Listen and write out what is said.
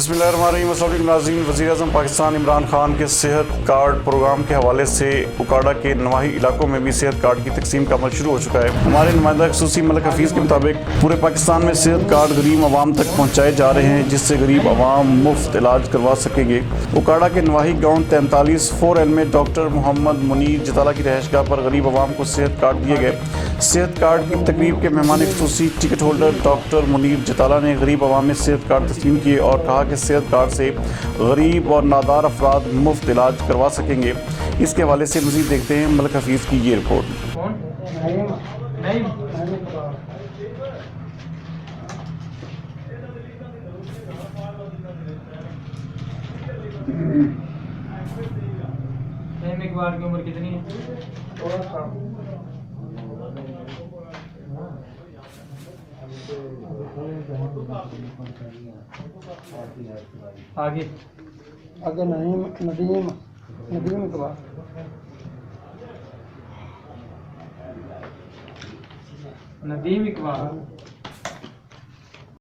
بسم اللہ الرحمن الرحیم۔ السلام علیکم ناظرین، وزیر اعظم پاکستان عمران خان کے صحت کارڈ پروگرام کے حوالے سے اوکاڑہ کے نواحی علاقوں میں بھی صحت کارڈ کی تقسیم کا عمل شروع ہو چکا ہے۔ ہمارے نمائندہ خصوصی ملک حفیظ کے مطابق پورے پاکستان میں صحت کارڈ غریب عوام تک پہنچائے جا رہے ہیں، جس سے غریب عوام مفت علاج کروا سکیں گے۔ اوکاڑہ کے نواحی گاؤں 43 4L میں ڈاکٹر محمد منیر جتالہ کی رہائش گاہ پر غریب عوام کو صحت کارڈ دیے گئے۔ صحت کارڈ کی تقریب کے مہمان خصوصی ٹکٹ ہولڈر ڈاکٹر منیر جتالہ نے غریب عوام میں صحت کارڈ تسلیم کیے اور کہا کہ صحت کارڈ سے غریب اور نادار افراد مفت علاج کروا سکیں گے۔ اس کے حوالے سے مزید دیکھتے ہیں ملک حفیظ کی یہ رپورٹ۔ اقبال کی عمر کتنی ہے؟ آگے ندیم اقبال۔ ندیم اقبال